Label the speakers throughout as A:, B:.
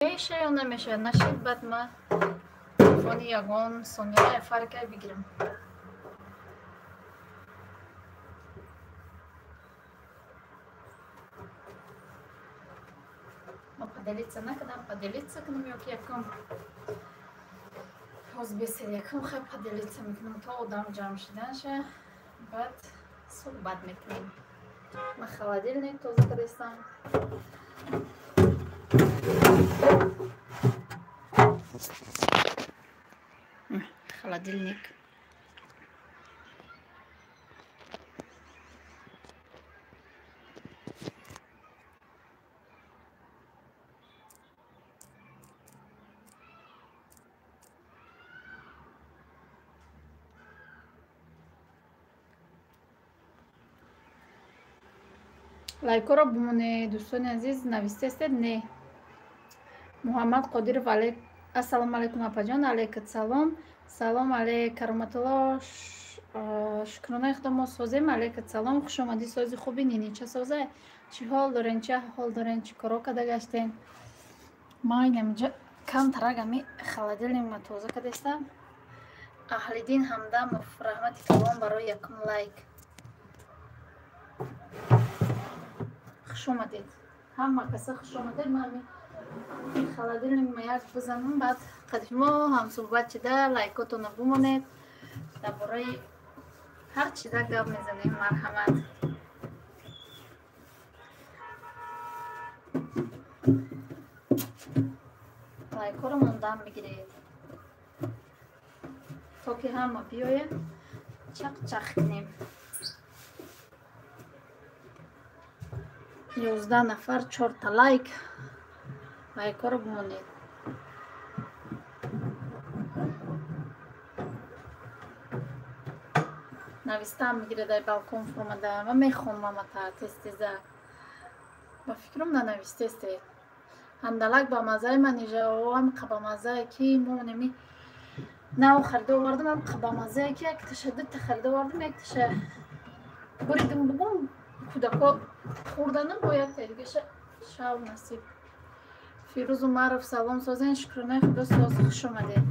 A: میشه یا نمیشه نشید بعد ما تلفن یگان ثانیه فرق بگیرم. ما поделиться накидам, поделиться کنم یا که یکم باز بسید یکم خیلی поделиться میکنم تا آدم جمع شدن شه بعد صحبت میکنیم. من холодильник تازه کردم. Холодильник. лайкро бумоне дӯстони азиз навистестед не муҳаммад қодиров алейк ассалому алайкум апаҷон алейкум салом салом алейк кароматулло шукронаи худо мо созем алейкум салом хуш омадӣ сози хуби нини ча соза чӣ ҳол дорен чӣ аҳвол дорен чӣ коро карда гаштен ман инамҷа кам тарагами холодильник ма тоза кардастам аҳлиддин ҳамдамов раҳмати калон барои якум лайк хуш омадед ҳама каса хуш омадед ман холодильник ма як бизанам баъд қадимо ҳамсӯҳбат шуда лайкотона бумонед дар бораи ҳар чиза гап мезанем марҳамат лайкоро мондам мегиред то ки ҳама биёяд чақ кунем 11 нафар 4 та лайк лайкоро бимонед навистам мегирад ай балкон фурмада ва мехонам ата тестеза ба фикрам нанавистестед ҳандалак ба мазаи ман ижаам қабамазае ки мо неми нав харида овардам ам қабамазае ки як таша дута харида овардам як таша буридим бугум кудако хӯрданам бо як тадига шав насиб фирӯз умаров салом созен шукронаи худо соз хуш омадед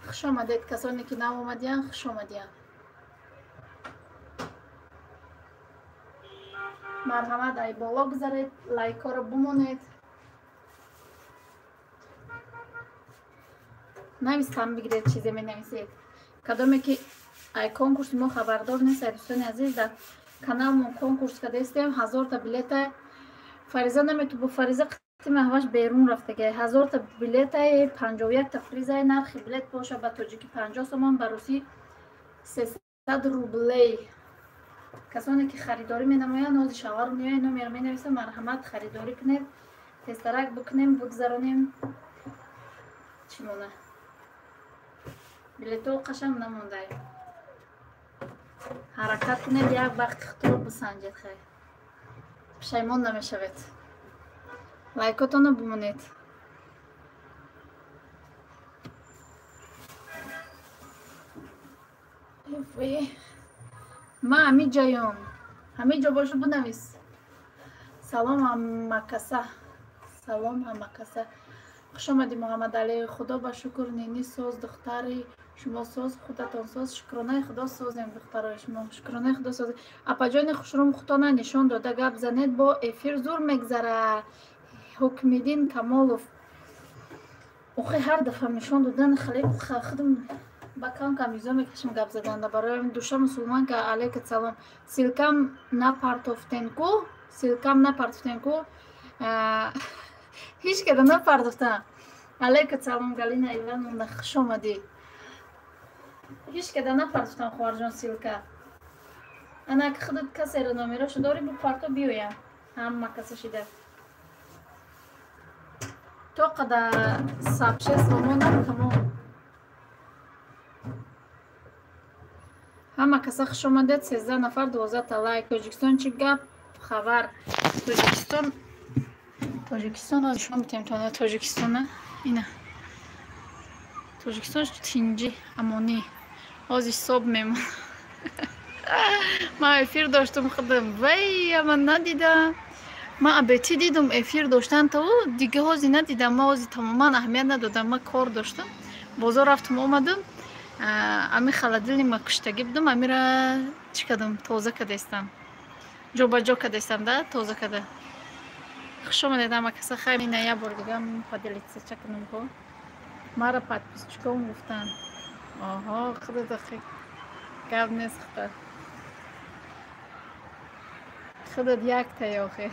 A: хуш омадед касоне ки нав омадиян хуш омадиян марҳамат ай боло гузаред лайкоро бумонед навистам бигиред чизе менависед кадоме ки ай конкурси мо хабардор нест ай дӯстони азиз дар каналмон конкурс кардастем 1000 та билета фариза намету бо фариза қитима ҳамаш берун рафтага 1000 та билета 51 та приза нархи билет боша ба тоҷики 50 сомон ба русӣ 300 рублей касоне ки харидорӣ менамоянд нози шавару меоянд номеро менависам марҳамат харидорӣ кунед тестарак букунем бигзаронем чӣ мона билето қашанг намондай ҳаракат кунед як вақти худро бисанҷед хай пушаймон намешавед лайкотоно бимонед ма ҳамиҷаён ҳамиҷо бошу бинавис салом ҳамакаса салом ҳамакаса хуш омадӣ муҳаммадалӣ худо ба шукр нини соз духтари шумо соз худатон соз шукронаи худо созем духтарои шумо шукронаи худо созем апаҷони хушрум худтона нишон дода гап занед бо эфир зур мегзара ҳукмиддин камолов охи ҳар дафъа нишон додан хале худам ба кам изо мекашам гап заданда барои душа мусулман ка алейка салом силкам напартофтенку ҳеҷ када напардохтам алейка салом галина ивановна хуш омадӣ ҳеҷ када напардохтам хоҳарҷон силка ана ки худат касеро номерошу дорӣ бипарто биёям ҳама каса шида то қада сабшест омо накамо ҳама каса хуш омадед 13 нафар 12 та лайк тоҷикистон чӣ гап хабар тоҷикистон шумо метем то тоҷикистона ина тоҷикистон тинҷи амонӣ ҳозир соб мемон من افیر داشتم خودم وی من ندیدم. من ابتی دیدم افیر داشتن تو دیگه هازی ندیدم. من هازی تماما اهمیت ندادم. من کار داشتم بازار رفتم اومدم امی خلدلی ما کشتگی بدم امی را چی کردم تازه کردستم جا با جا کردستم ده تازه کرده. خوش آمدید اما کسا خیلی نه یه بار دیگه پادلیتسه چکنم کو مرا подписчиком گفتن. آها خدا دخیق گب نیست خودت یک تایاخه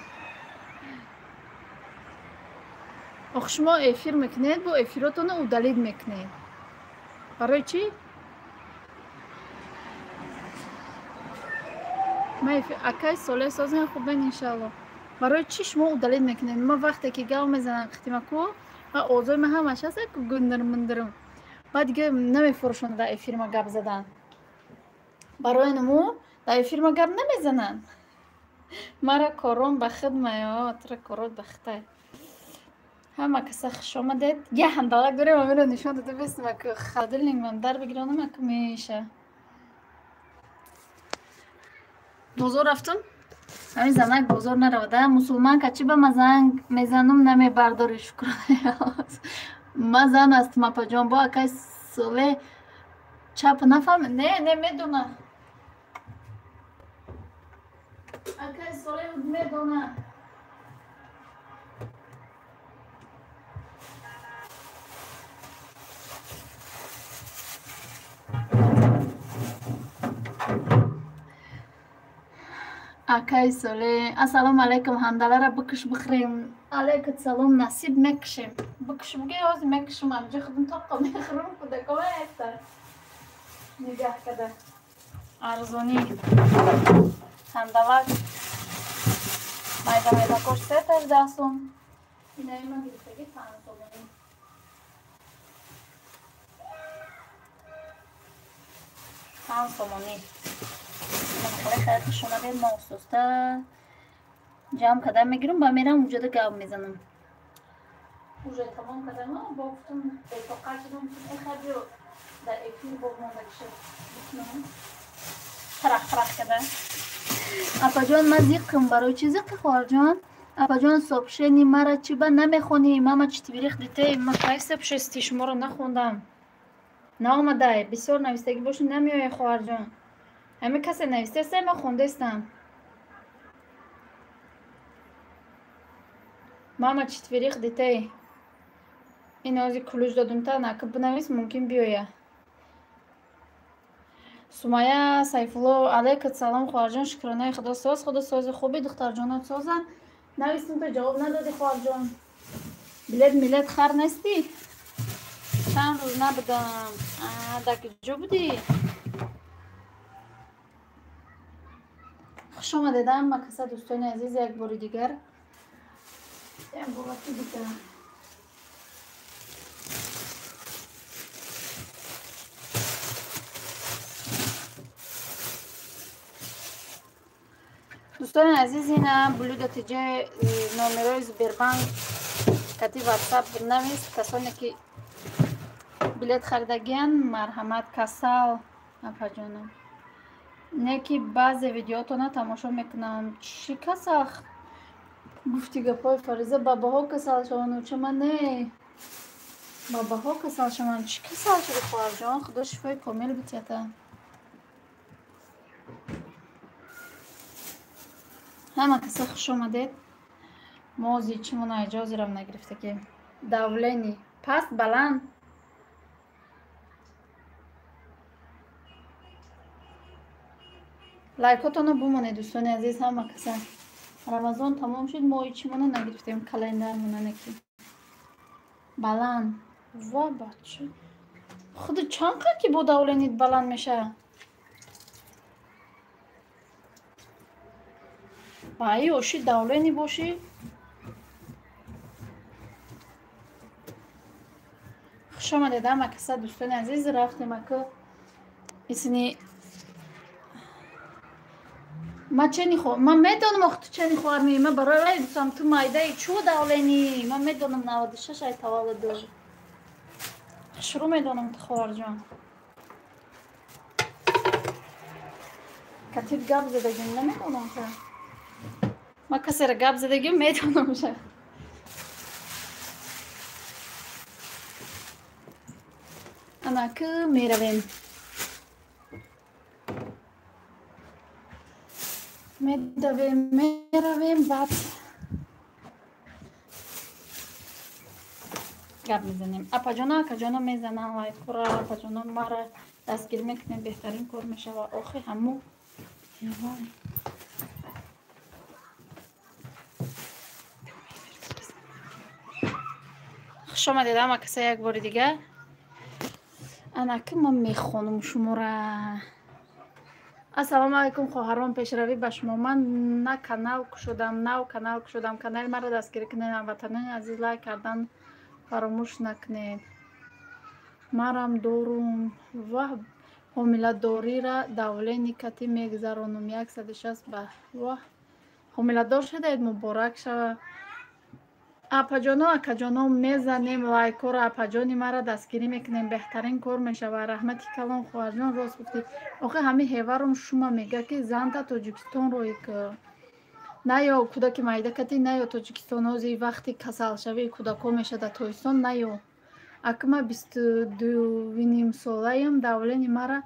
A: آخ شما افیر میکنید با افیراتون او دلید میکنید برای چی؟ من اکای ساله سازم خوب بین انشالله برای چی شما او دلید میکنید؟ ما وقتی که گاو میزنن قطیمه کو و آزای من همش هست که گندرم مندرم بعد دیگه نمیفروشن در افیر ما گب زدن برای نمو در افیر ما گب نمیزنن مرا کارون به خدمه یا تر کارات بخته همه کسا خوش آمدید یه هندالک داریم همه رو نشان داده بستیم که خدل نیم در بگیرانم که میشه بازار رفتم همین زنک بازار نرواده مسلمان که چی به مزنگ میزنم نمی برداری شکرانه مزن است ما پا جان با اکای ساله چپ نفهم نه میدونه اکای ساله میدونه اکای ساله السلام علیکم هندله را بکش بخریم علیکم سلام نصیب میکشیم بکش بگی آزی میکشم همجا خودم تا میخرم کده که ایسته نگه کده ارزانی هندلک مایده کش 3 سوم اینه ایما گرفتگی 5 سومونی 5 سومونی خیلی خیلی خوش اومدید محسوسته جمع کدم میگیرم با میرم اونجا ده گاو میزنم اونجا تمام کدم با گفتم بیتاقه شدم این خیلی رو در افیر با مونده کشد بکنم ترخ کده اپا جان من زیقم برای چی زیقی خوار جان اپا جان صبحشنی مرا چی با نمیخونی ماما چی تبریخ دیته ما خیلی صبحشستی شما رو نخوندم نه آمده بسیار نویستگی باشی نمیای خوار جان همه کسی نویسته سه ما خونده استم ماما چطوریخ دیته این آزی کلوش دادم تا نکب بنویس ممکن بیایه سمیه سیفلو علیکت سلام خوار جان شکرانه خدا ساز خوبی دختر جانات سازن نویسیم تو جواب ندادی خوار جان بلد ملت خر نستی چند روز نبودم دکی جو بودی خوش آمدید اما کسا دوستان عزیز یک بار دیگر این بابتی دیگه دوستان عزیز اینه بلود تیجه نومرای زبیربانک کتی واتساپ بنویس کسانی که بلیت خریدگین مرحمت کسال اپا جانم نه که بعض ویدیوتو تماشا میکنم چی کسال گفتی گپای فریزه بابا ها کسال شوانو چه من نه بابا ها کسال شوان چی کسال شده خوار جان خدا شفای کامل بتیتا همه کسا خوش آمدید موزی چی منا اجازه رم نگرفته که دولینی پست بلند لایکاتونو بمونه دوستان عزیز همه کسا رمضان تمام شد ما هیچی منا نگرفتیم کلندر منا نکی بلند وا بچه خود چند که با دولینید بلند میشه بایی اوشی دولینی باشی خوش آمدید همه کسا دوستان عزیز رفتیم که اسنی ما چنی خو من میدونم وقت چنی خوار می من برای دوستم تو مایده چو دولینی من میدونم 96 ای تولد دار شروع میدونم تو خوار جان کتیب گاب زدگیم نمیدونم چه ما کسی را گاب زدگیم میدونم چه انا که میرویم میرویم بعد گپ میزنیم. اپا جانا میزنن لایکورا اپا جانا ما را دستگیر میکنه بهترین کار میشه و آخه همو خوش آمدید اما کسی یک بار دیگه انا که من میخونم شما را. السلام علیکم خواهران پیشروی به شما. من نه کانال کشیدم کانال مرا دستگیر کنید هموطنان عزیز لایک کردن فراموش نکنید. مرم دورم و حامله‌داری را دوله نیکتی میگذرانم 160 به و حامله‌دار شدید مبارک شود. اپا جانا اکا جانا میزنیم لایکو را اپا جانی مرا دستگیری میکنیم بهترین کار میشه و رحمتی کلام خواهر جان راست گفتی. آخه همه هیورم شما میگه که زن تا تاجیکستان روی که نه یا کودک مایده کتی نه یا تاجیکستان اوزی وقتی کسل شوی کودکو میشه در تویستان نه یا اکما 22 نیم ساله ام دولین مرا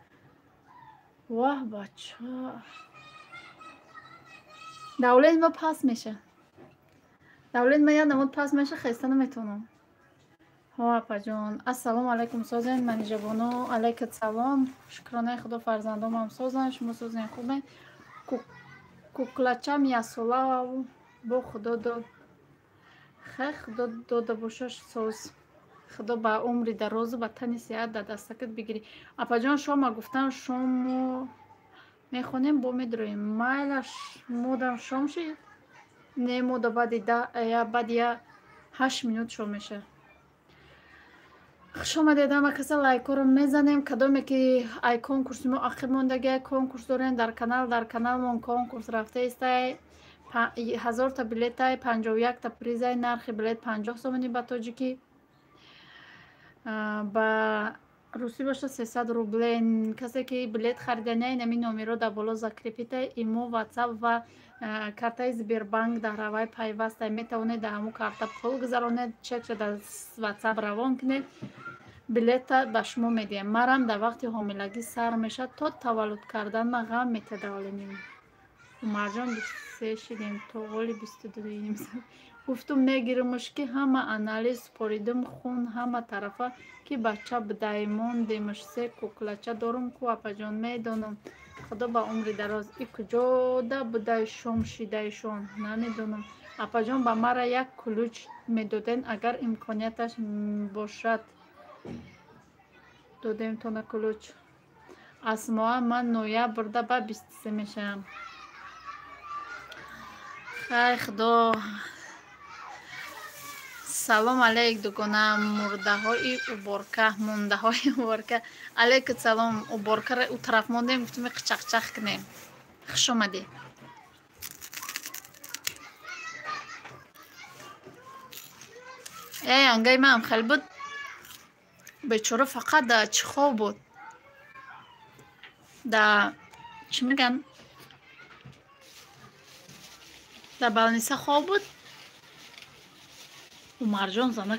A: واه بچه دولین ما پس میشه دولین ما یا نمود پس میشه خیسته نمیتونم. ها اپا جان السلام علیکم سازن من جوانو علیکت سلام شکرانه خدا فرزندام هم سازن شما سازن خوبه کوکلچم یا سولا با خدا داد خدا داده باشش ساز خدا با عمری دراز و با تنی صحت در دستکت بگیری. اپا جان شما گفتن شما میخونیم با میدرویم مایلش مودم شام شید نه مودا بعد یا 8 منوت شو میشه. خوش آمدید همه کسی لایکو رو میزنیم کدومی که ای کنکورس ما آخر موندگی کنکورس دارین در کانال من کنکورس رفته است 1000 تا بلیت 51 تا پریز نرخ بلیت 50 سومنی با تاجیکی با روسی باشه 300 روبل. کسی که بلیت خریدنه نمی نومیرو در بالا زکریپیت ایمو واتساپ و کارتای زبیربانک در روای پیوسته میتونید در همو کارت پول گذرانید چک در واتساپ روان کنید بلیت به شما میدیم. مرم در وقت حاملگی سر میشه تا تولد کردن ما غم میتداولیم مرجان 23 شدیم تا غالی 22 نیم گفتم میگیرمش که همه انالیز پاریدم خون همه طرفه که بچه بدایمون دیمش سه کوکلچه دارم که اپا جان میدونم خدا با عمر دراز ای کجا ده بودای شام شیدایشون نمیدونم. اپا جان با مرا یک کلوچ میدادن اگر امکانیتش باشد دادیم تونه کلوچ اسما من نویا برده با 23 میشم. خیلی خدا سلام علیک دوگانه مرده های اوبارکه مونده های اوبارکه علیک سلام اوبارکه را او طرف موندیم گفتیم قچق کنیم. خوش آمدی ای انگای من هم خیلی بود بیچاره فقط در چی خواب بود در چی میگن در بلنیسه خواب بود و مرجان زنه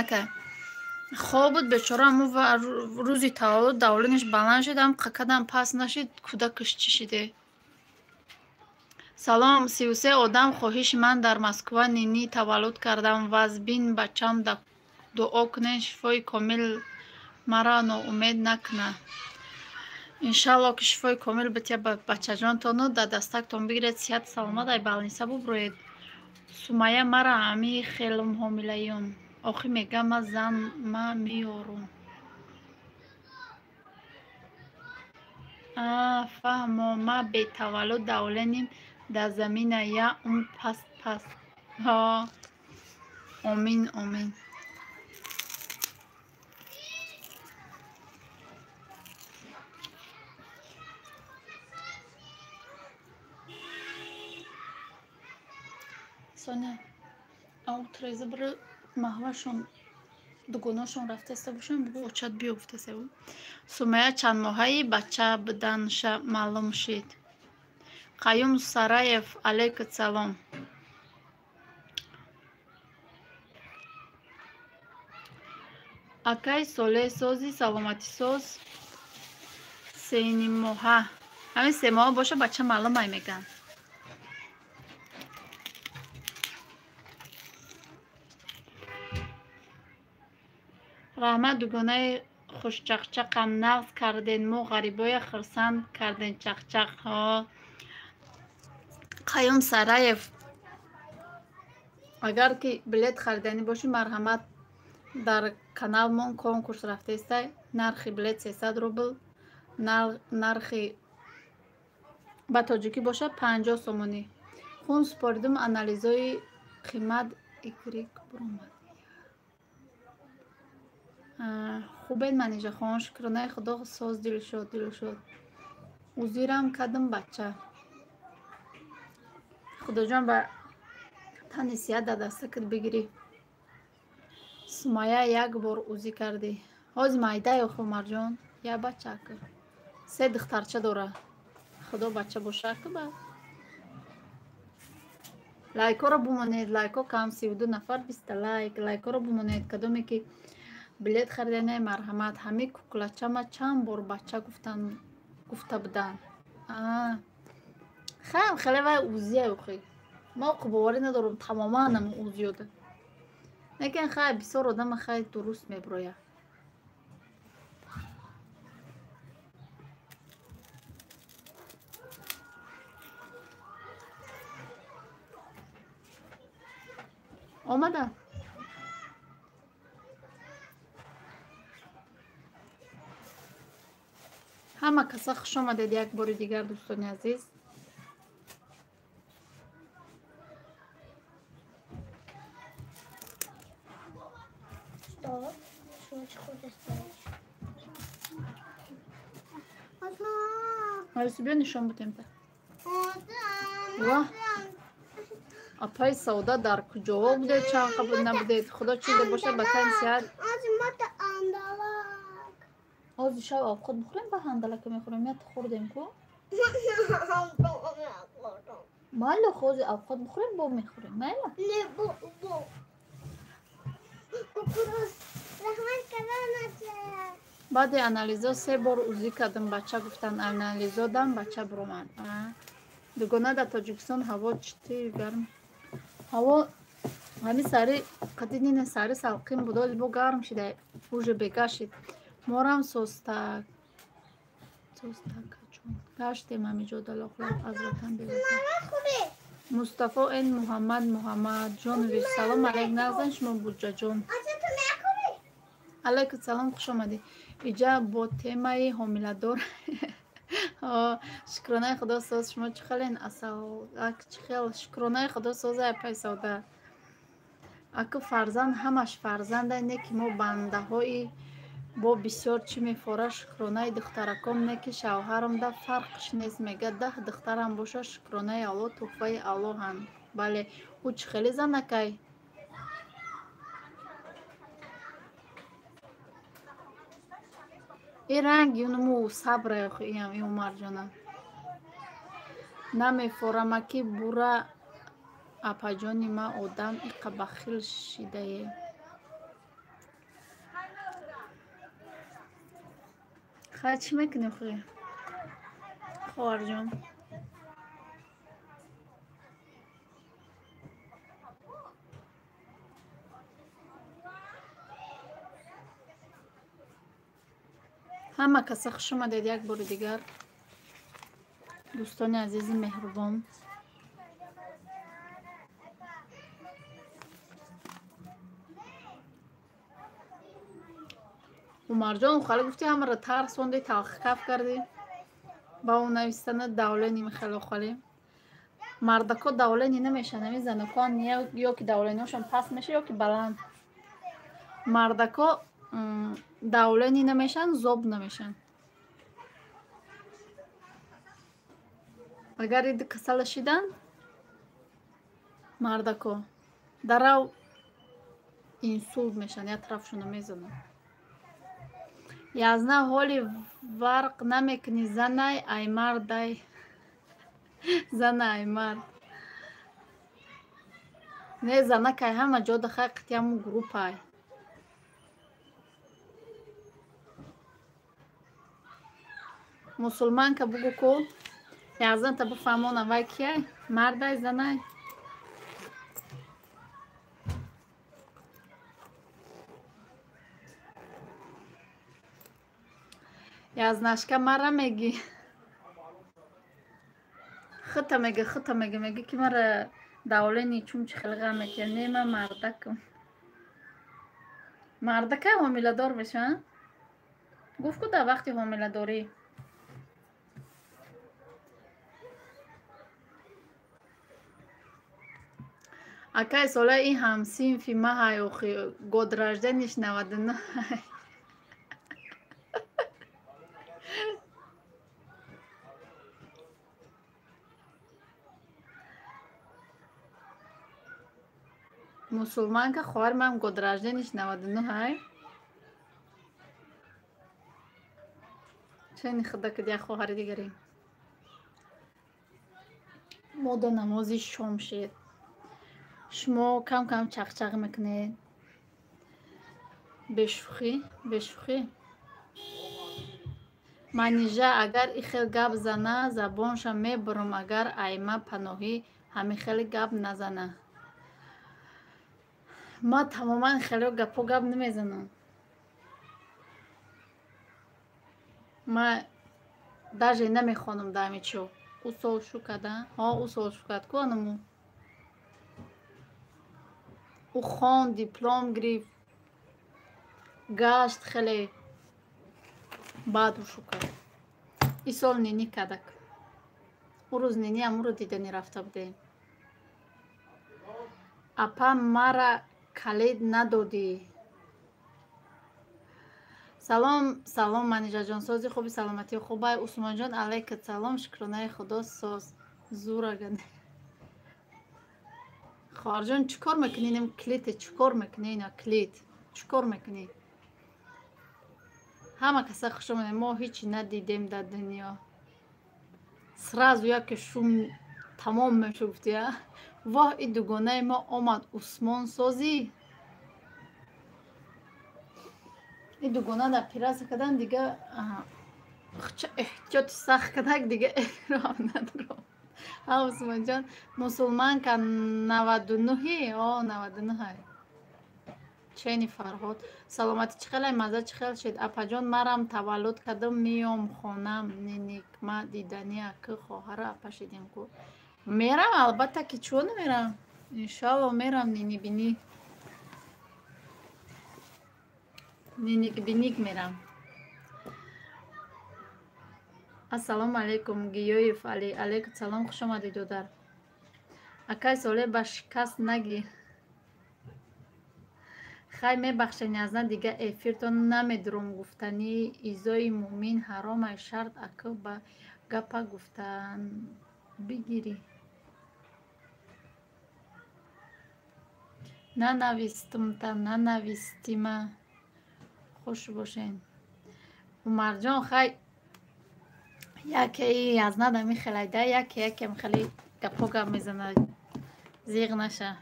A: کرد خواب بود بیچاره امو و روزی تولد دولینش بلند شدم قکدم پس نشید کودکش چی شده. سلام 33 آدم خواهش من در مسکو نینی تولد کردم و از بین بچم دعا کنین شفای کامل مرا ناامید نکنه انشالله که شفای کامل بتیا بچه جان تانو در دستک تان بگیرید صحت سلامت ای بلنیسه ببروید. سمیه مرا همی خیلم حامله‌ایم آخه میگم ما زن ما میارم فهمم ما به تولد دولنیم در زمین یا اون پس ها آمین سانه او تریزه برو محوه شون дугунашон рафтаста бошан бигу очад биёфтасаву. Сумая чанд моҳаи бача буданша маълум шид. Қаюм Сараев алейкум салом. Акай Солеҳ сози саломатисоз сени моҳа. Ҳамин 3 моҳа боша бача маълум ай меган. раҳмат дугонаи хушчақчақам нағз карден мо ғарибоя хирсанд карден чақчақҳо. Қаюм Сараев агар ки билет хариданӣ боши марҳамат дар каналмон конкурс рафтаистай. Нархи билет 300 рубл, нархи ба тоҷикӣ боша 50 сомонӣ. хун супоридум анализои қимат икрик буромад. хубед манижахон шукронаи худо соз дилшод узирам кадам бача худоҷон ба тани сият да даста кид бигирӣ. Сумая як бор узи кардӣ. ҳози майдаи хумарҷон я бача ки 3 духтарча дора. худо бача боша ки ба лайкоро бумонед. лайко кам 32 нафар 20 лайкоро бумонед. кадоме ки билет харидане марҳамат. ҳами куклачама чанд бор бача гуфта будан. хеле вай узия ухи мо қубоварӣ надорум тамоман ам узиёда. лекин хай бисёр одама хай дуруст меброя. омада ҳама каса хуш омадед як бори дигар дӯстони азиз. бё нишон будем та апай сауда дар куҷоҳо будед чанд қабул набудед. худо чизе бошад ба тани сиҳат. ози шаб овқот бухӯрем ба ҳандалака мехӯрем я хӯрдем ку майла хози овқот бухӯрем бо мехӯрем майла. баъди анализо 3 бор узӣ кардам бача гуфтан анализо дам бача буромад. дугона дар тоҷикистон ҳаво чити гарм. ҳаво ҳами сари қадидине сари салқин будо бо гарм шида уже бегашид. морам состак гаштем ҳамиҷо далохлаб аз ватан беватан. мустафо эн муҳаммад ҷонович салом алейк нағзан шумо буҷаҷон. алейкум салом хуш омадӣ. иҷа бо темаи ҳомиладор шукронаи худо соз шумо чӣ хелен асалак чӣ хел шукронаи худо соза пайсавда аку фарзанд ҳамаш фарзанда не ки мо бандаҳои бо бисёр чӣ мефора шукронаи духтараком не ки шавҳарамда фарқш нест мега 10 духтарам боша шукронаи алло туҳфаи аллоҳанд. бале ӯ чӣ хели занакай ин ранг юнуму сабра ям ин умарҷона намефорамаки бура апаҷони ма одам иқа бахил шидае. хай чӣ мекунӣ хуи хоҳарҷон? ҳама каса хуш омадед як бори дигар дӯстони азизи меҳрубон. умарҷон ухали гуфти ҳамаро тарсонди талхикаф кардӣ ба он навистана давлени михело хали мардако давлени намешан ами занакон ё ки давлениошон паст меша ё ки баланд. мардако давлени намешан зоб намешан. агар иди касала шидан мардако дарав инсульт мешан, як тарафшуно мезанам. Язна ҳоли варқ намекунӣ, занай ай мардай. Зана ай мард. Не зана кай ҳама ҷо дахай қитяму группай. Мусулманка бугу ку. Язна та бифаҳмонам вай кияй? Мардай занай? Язнашка мара меги. Хыта меги меги ки мара давлени чум чи хелга мекия. Нема мардакам. Мардака ҳомиладор беша? Гуфт ку да вақти ҳомиладорӣ. Акай сола ин ҳамсинфи маҳай охи год ражданиш 99. Мусулманка хоҳар ман год ражданиш 99 ҳай. чени худа куд як хоҳари дигари. Мода намози шом шед. шумо кам кам чақчақ мекунед. бешухӣ. манижа агар ихел гап зана забонша мебурам, агар айма паноҳӣ ҳами хеле гап назана. ма тамоман хеле гапо гап намезанам. ма даже намехонам дами чо. усол шукада? Ҳо усол шукад ку анаму. او خوان دیپلم گرفت گشت خیلی بعد شو کرد. این سال نینی کدک. او روز نینی هم رو دیدنی رفته بودیم. اپا مرا کلید ندادی. سلام منیجا جان، سازی خوبی، سلامتی خوبه. عثمان جان علیکم سلام، شکرانه خدا. ساز زور اگنه خواهر جان چیکار میکنین؟ کلیت چیکار میکنین؟ کلیت چیکار میکنین؟ همه کسا خوش اومدین. ما هیچی ندیدیم در دنیا. سرازو یک شوم تمام میشوفتی. واه این دوگانه ما آمد عثمان سازی. این دوگانه در پیراز کردن دیگه احتیاط سخت کردن دیگه احترام ندارم. عثمان جان مسلمان که 99 آه 99 چینی فرهاد سلامتی چخیل مزه چخیل شد. اپا جان مرم تولد کردم میام خونم نینیک ما دیدنی اکه خواهر اپا شدیم کو میرم البته که چون میرم انشالله میرم نینی بینی نینیک بینیک میرم. السلام علیکم گیویف علی. علیکم سلام، خوش آمدید دودر. اکای ساله با شکست نگیر. خیلی میبخشین از نه دیگه افیرتون نمیدروم گفتنی ایزای مومین حرام شرط اکا با گپا گفتن بگیری. ننویستم تا ننویستیم. خوش باشین. عمر جان خیلی یکی از ندمی خیلی ده یکی خیلی گپا گپ میزنه زیغ نشه.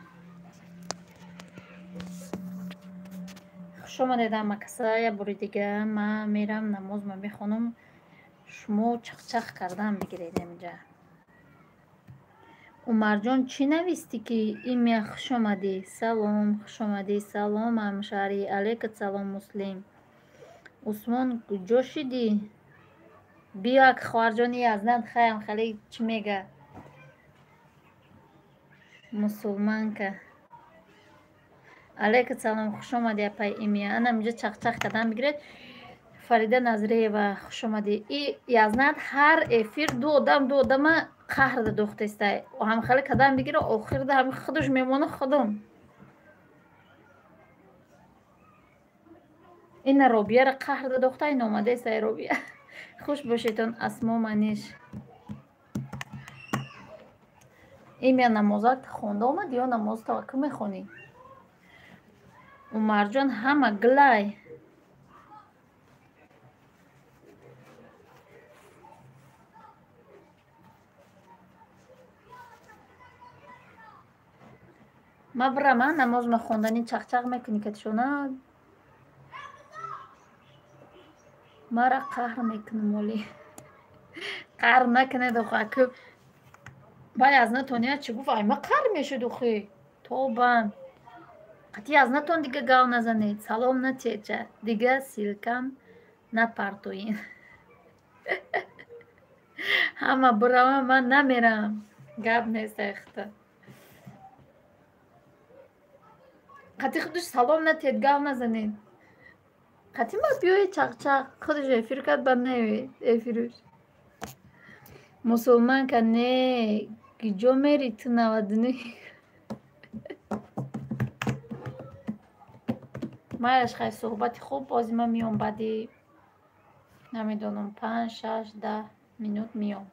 A: خوش آمدید مکسه. یه بوری دیگه من میرم نماز من میخونم، شما چخ کردن بگیرید اینجا. عمر جان چی نویستی که این خوش آمدی؟ سلام، خوش آمدی. سلام همشهری. علیکم سلام مسلم. عثمان کجا شدی؟ بیا که خواهر جانی از ند خیلی خیلی چی میگه مسلمان که. علیکم سلام، خوش آمدی اپای ایمی. انا اینجا چخ کردن بگیرید. فریده نظریه و خوش آمدی. ای یزند هر افیر دو آدم قهر ده دخته استه و هم خیلی کردن بگیره آخر ده هم خودش میمونه خودم. این روبیه را قهر ده دخته این آمده استه روبیه. خوش باشیدون اسما منیش. این یا نمازت خونده آمد یا نماز تا که میخونی؟ Umarjon hamma gilay. Ма бирама намоз махондани чақчақ мекунӣ катишона. Мара қаҳр мекунам олӣ. Қаҳр накунед охо ку. Бай аз натония чӣ гуфт? Ай ма қаҳр мешуд охи. Тобан. Қати аз натон дига гав назанед. Салом натеча. Дига силкам напартоин. Ҳама бурама ман намерам. Гап нест эхта. қати худаш салом натед гав назанед. қати ма биёи чақчақ худаш эфир кад ба навед эфируш. Мусулманка не киҷо мери ту 99. майаш хай суҳбати хуб бози ман миём баъди намедонам 5 6 10 минут миём.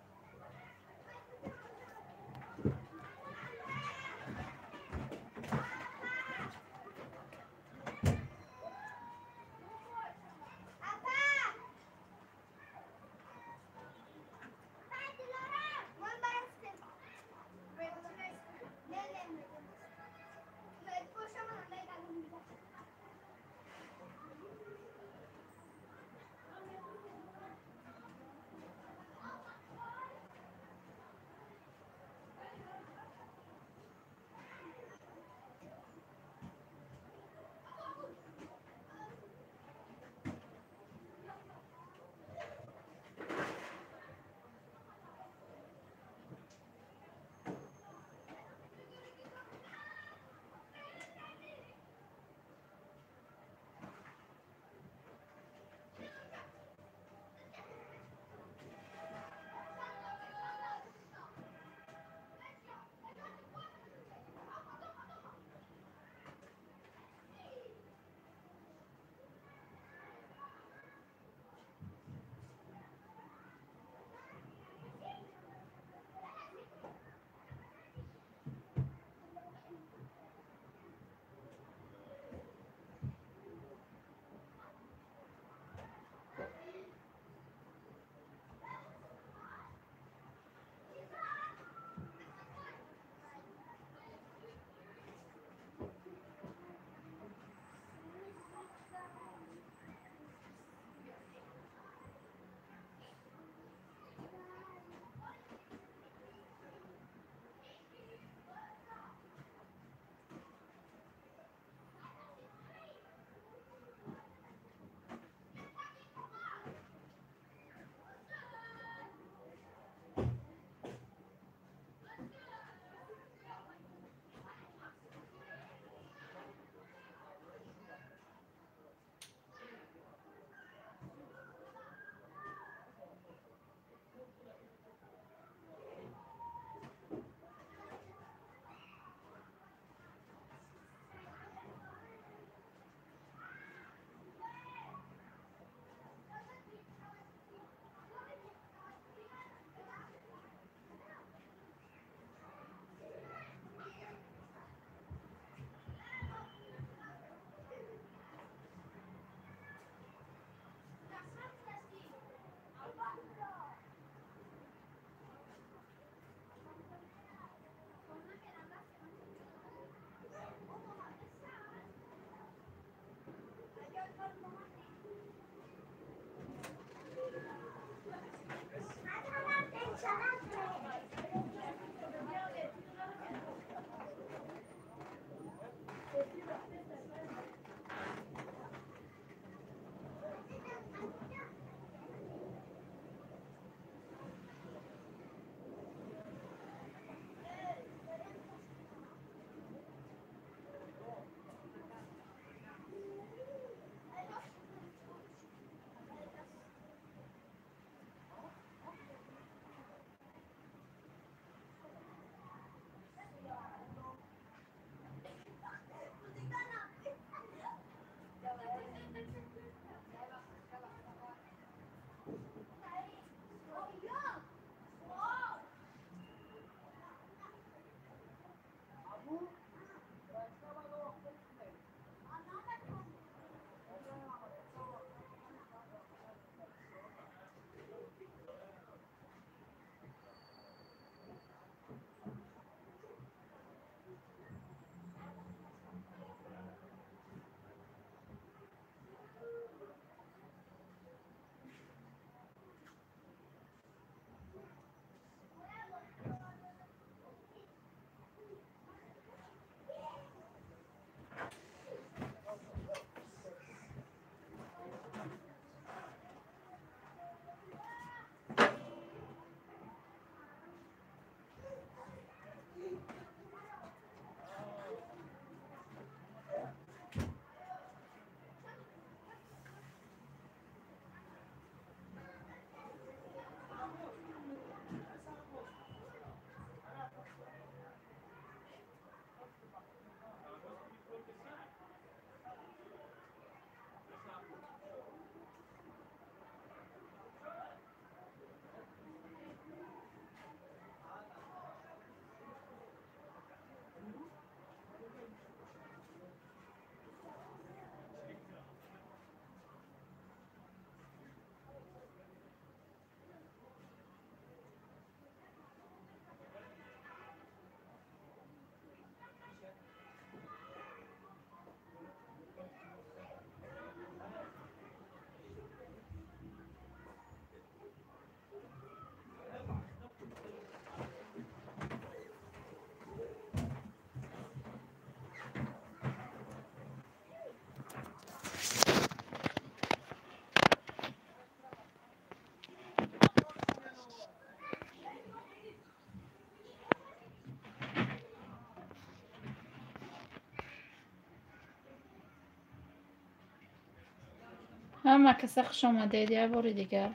A: ҳама каса хуш омадед як бори дигар.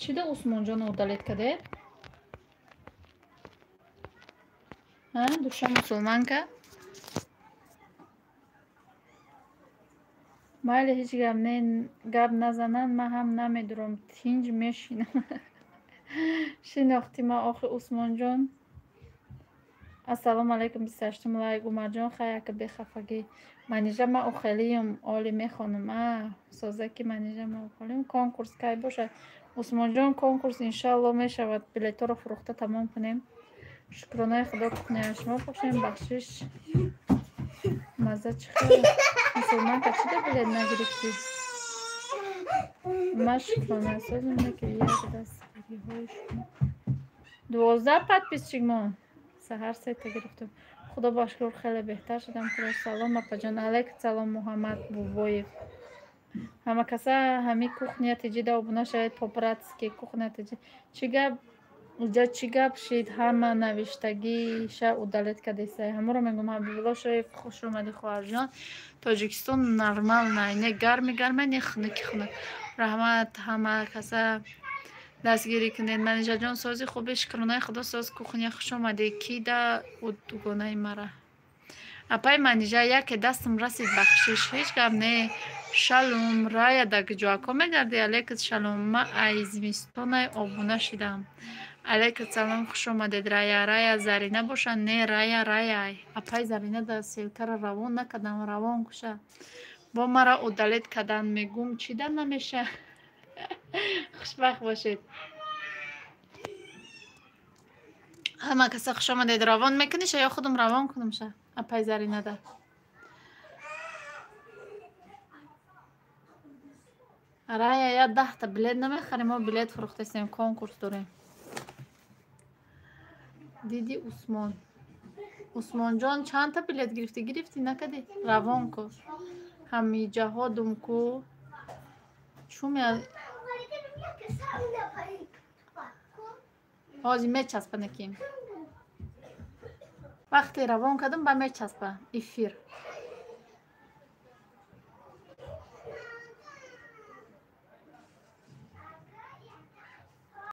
A: Чида Усмонҷон удалет кардед? ҳа, душа мусулманка? майли ҳеҷ гап назананд, ман ҳам намедурам, тинҷ мешинам. Шинохтӣ ма охи Усмонҷон. Ассалому алайкум 28 лайк Умарҷон хаяка бехафагӣ. Манижа ма ухелиюм оли мехонам. Созаки манижа ма ухелиюм. Конкурс кай бошад? Усмонҷон конкурс иншалло мешавад. Билетҳоро фурӯхта тамом кунем. Шукронаи худо кухняи шумо бошем. Бахшиш мазза чӣ хеле. Мусулманка чида билет нагирифтӣ? Ма шукрона созим ки як дастгириҳои шумо 12 подписчик мо саҳар сета гирифтем. Худо ба шукр хеле беҳтар шудам. Салом апаҷон. Алайкум салом Муҳаммад Бубоев. Ҳама каса ҳами кухня тиҷида обуна шавед. Попратски кухня тиҷи. Чӣ гап? Уҷа чӣ гап шид? Ҳама навиштагиша удалет кардесай. Ҳамаро мегӯям Ҳабибулло Шоев хуш омади хоҳарҷон. Тоҷикистон нормал не гарми не хунуки хунук. Раҳмат ҳама каса дастгирӣ кунед. Манижаҷон сози хуби шукронаи худо соз кухня хуш омади. Кида удугонаи мара. Апай манижа яке дастам расид бахшиш. Ҳеҷ гап не. Шалом рая дагҷоако мегарди. Алейкум шалом. Ма ай зимистонай обуна шидам. Алейкум салом хуш омадед. Рая Зарина боша не рая. Апай Зарина да селкара равон накардам. Равон куша. Бо мара удалет кардан мегум чида намеша. хушбахт бошед. ҳама каса хуш омадед. Равон мекуниша ё худам равон кунамша? Апай Зарина да. Рая я 10 та билет намехарем, мо билет фурӯхтастем, конкурс дорем. Диди Усмонҷон чанд та билет гирифтӣ накади? Равон ку. Ҳамиҷаҳо думку. Чум я ҳозир мечаспанаким. Вақте равон кардам ба мечаспа эфир.